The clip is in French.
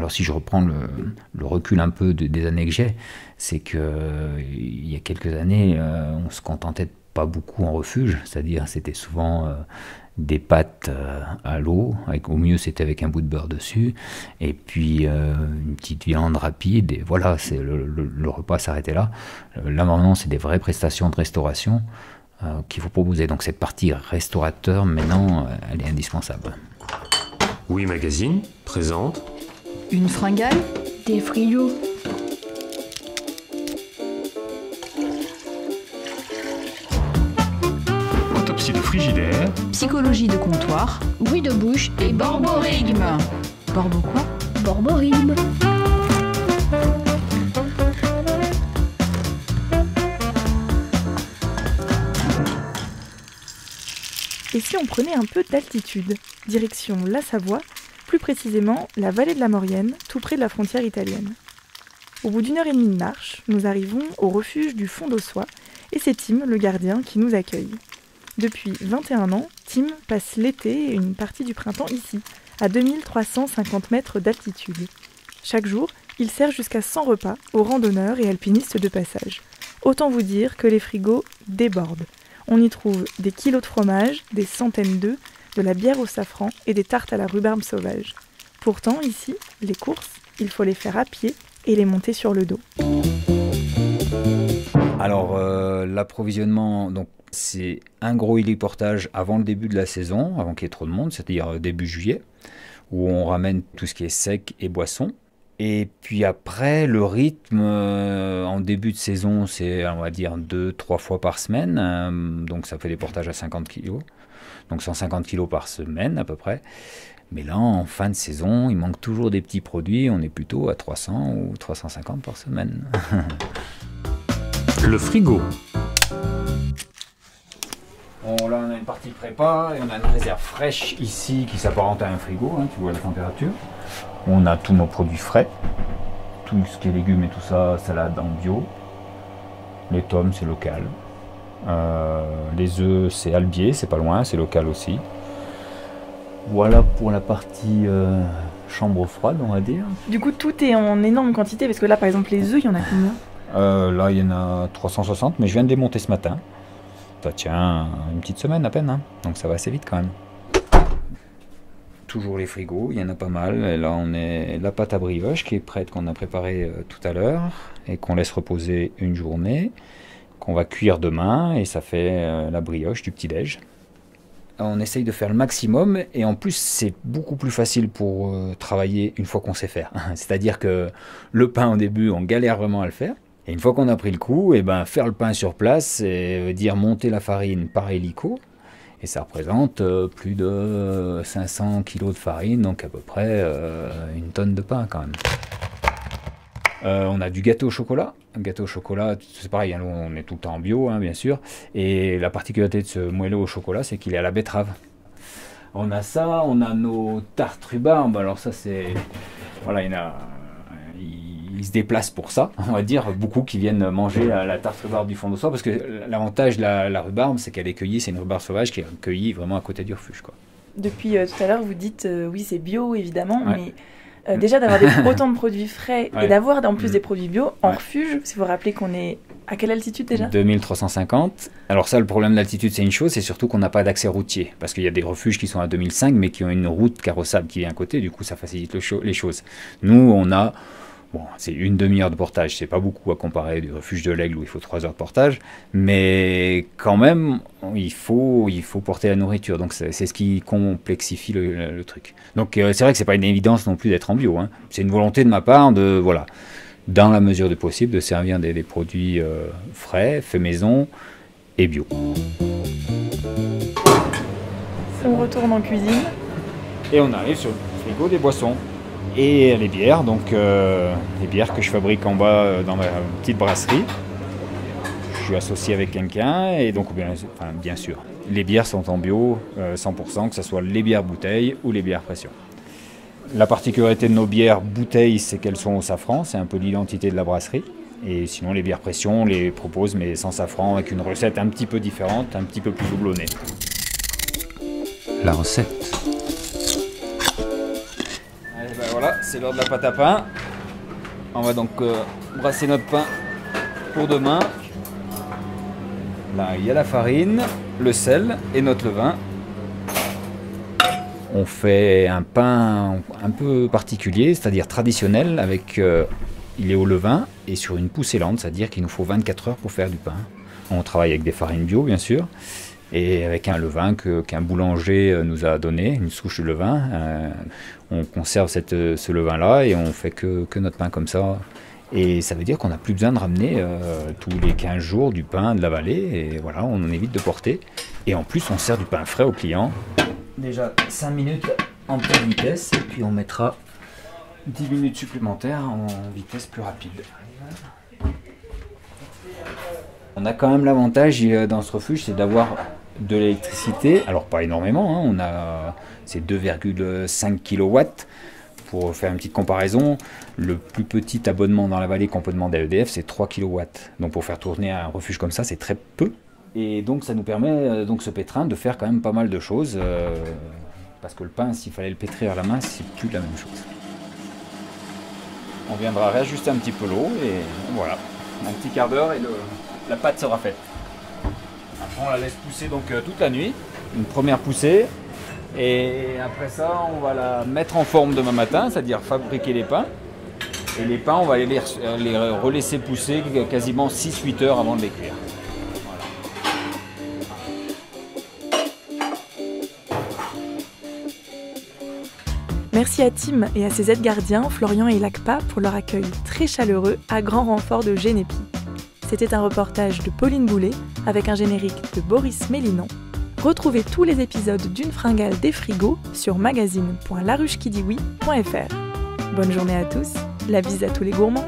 Alors si je reprends le recul un peu des années que j'ai, c'est qu'il y a quelques années, on se contentait pas beaucoup en refuge, c'est-à-dire c'était souvent des pâtes à l'eau, au mieux c'était avec un bout de beurre dessus, et puis une petite viande rapide, et voilà, le repas s'arrêtait là. Là maintenant c'est des vraies prestations de restauration qu'il faut proposer, donc cette partie restaurateur maintenant elle est indispensable. Oui Magazine présente une fringale, des frigos, autopsie de frigidaire, psychologie de comptoir, bruit de bouche et borborigme. Borbo quoi? Borborigme. Et si on prenait un peu d'altitude, direction la Savoie, plus précisément la vallée de la Maurienne, tout près de la frontière italienne. Au bout d'1h30 de marche, nous arrivons au refuge du Fond d'Ossois, et c'est Tim, le gardien, qui nous accueille. Depuis 21 ans, Tim passe l'été et une partie du printemps ici, à 2350 mètres d'altitude. Chaque jour, il sert jusqu'à 100 repas aux randonneurs et alpinistes de passage. Autant vous dire que les frigos débordent. On y trouve des kilos de fromage, des centaines d'œufs, de la bière au safran et des tartes à la rhubarbe sauvage. Pourtant, ici, les courses, il faut les faire à pied et les monter sur le dos. Alors, l'approvisionnement, donc, c'est un gros héliportage avant le début de la saison, avant qu'il y ait trop de monde, c'est-à-dire début juillet, où on ramène tout ce qui est sec et boisson. Et puis après, le rythme, en début de saison, c'est, on va dire, 2-3 fois par semaine. Donc ça fait des portages à 50 kg. Donc 150 kg par semaine à peu près. Mais là, en fin de saison, il manque toujours des petits produits. On est plutôt à 300 ou 350 par semaine. le frigo, Bon, là, on a une partie prépa et on a une réserve fraîche ici qui s'apparente à un frigo. Tu vois la température. On a tous nos produits frais. Tout ce qui est légumes et tout ça, salade en bio. Les tomes, c'est local. Les œufs, c'est Albier, c'est pas loin, c'est local aussi. Voilà pour la partie chambre froide, on va dire. Du coup, tout est en énorme quantité, parce que là, par exemple, les œufs, il y en a combien? Là, il y en a 360, mais je viens de les monter ce matin. Ça tient une petite semaine à peine, hein, donc ça va assez vite quand même. Toujours les frigos, il y en a pas mal. Et là, on est la pâte à brioche qui est prête, qu'on a préparée tout à l'heure, et qu'on laisse reposer une journée, qu'on va cuire demain, et ça fait la brioche du petit-déj. On essaye de faire le maximum, et en plus c'est beaucoup plus facile pour travailler une fois qu'on sait faire. C'est-à-dire que le pain au début, on galère vraiment à le faire, et une fois qu'on a pris le coup, et ben, faire le pain sur place, et veut dire monter la farine par hélico, et ça représente plus de 500 kg de farine, donc à peu près une tonne de pain quand même. On a du gâteau au chocolat. Un gâteau au chocolat, c'est pareil, hein, on est tout le temps en bio, hein, bien sûr. Et la particularité de ce moelleux au chocolat, c'est qu'il est à la betterave. On a ça, on a nos tartes rhubarbe. Alors ça, c'est... Voilà, ils se déplacent pour ça, on va dire. Beaucoup qui viennent manger la tarte rhubarbe du Fond d'Ossois, parce que l'avantage de la rhubarbe, c'est qu'elle est cueillie, c'est une rhubarbe sauvage qui est cueillie vraiment à côté du refuge, quoi. Depuis tout à l'heure, vous dites, oui, c'est bio, évidemment, Ouais. mais... déjà d'avoir autant de produits frais et d'avoir en plus des produits bio en refuge, si vous vous rappelez qu'on est à quelle altitude déjà? 2350. Alors ça, le problème de l'altitude, c'est une chose, c'est surtout qu'on n'a pas d'accès routier, parce qu'il y a des refuges qui sont à 2005 mais qui ont une route carrossable qui est à côté, du coup ça facilite les choses. Nous, on a, bon, c'est une demi-heure de portage, c'est pas beaucoup à comparer du refuge de l'Aigle où il faut 3 heures de portage, mais quand même, il faut porter la nourriture, donc c'est ce qui complexifie le truc. Donc c'est vrai que c'est pas une évidence non plus d'être en bio, hein. C'est une volonté de ma part de, voilà, dans la mesure du possible, de servir des produits frais, faits maison et bio. On retourne en cuisine. Et on arrive sur le frigo des boissons. Et les bières, donc les bières que je fabrique en bas dans ma petite brasserie. Je suis associé avec quelqu'un et donc bien sûr, les bières sont en bio 100%, que ce soit les bières bouteilles ou les bières pression. La particularité de nos bières bouteilles, c'est qu'elles sont au safran, c'est un peu l'identité de la brasserie. Et sinon les bières pression, on les propose mais sans safran, avec une recette un petit peu différente, un petit peu plus doublonnée. la recette. Voilà, c'est l'heure de la pâte à pain. On va donc brasser notre pain pour demain. Là, il y a la farine, le sel et notre levain. On fait un pain un peu particulier, c'est-à-dire traditionnel, avec il est au levain et sur une poussée lente, c'est-à-dire qu'il nous faut 24 heures pour faire du pain. On travaille avec des farines bio, bien sûr, et avec un levain qu'un boulanger nous a donné, une souche de levain. On conserve ce levain-là et on fait que notre pain comme ça. Et ça veut dire qu'on n'a plus besoin de ramener tous les 15 jours du pain de la vallée. Et voilà, on en évite de porter. Et en plus, on sert du pain frais aux clients. Déjà 5 minutes en pleine vitesse. Et puis on mettra 10 minutes supplémentaires en vitesse plus rapide. On a quand même l'avantage dans ce refuge, c'est d'avoir de l'électricité. Alors pas énormément, hein, c'est 2,5 kW. Pour faire une petite comparaison, le plus petit abonnement dans la vallée qu'on peut demander à EDF, c'est 3 kW. Donc pour faire tourner un refuge comme ça, c'est très peu. Et donc ça nous permet, donc ce pétrin, de faire quand même pas mal de choses. Parce que le pain, s'il fallait le pétrir à la main, c'est plus la même chose. On viendra réajuster un petit peu l'eau et voilà. Un petit quart d'heure et la pâte sera faite. Après on la laisse pousser donc toute la nuit. Une première poussée. Et après ça, on va la mettre en forme demain matin, c'est-à-dire fabriquer les pains. Et les pains, on va les relaisser pousser quasiment 6-8 heures avant de les cuire. Merci à Tim et à ses aides gardiens, Florian et Lacpa, pour leur accueil très chaleureux à grand renfort de Génépi. C'était un reportage de Pauline Boulet avec un générique de Boris Mélinon. Retrouvez tous les épisodes d'Une fringale des frigos sur magazine.laruchequidiwi.fr. Bonne journée à tous, la bise à tous les gourmands.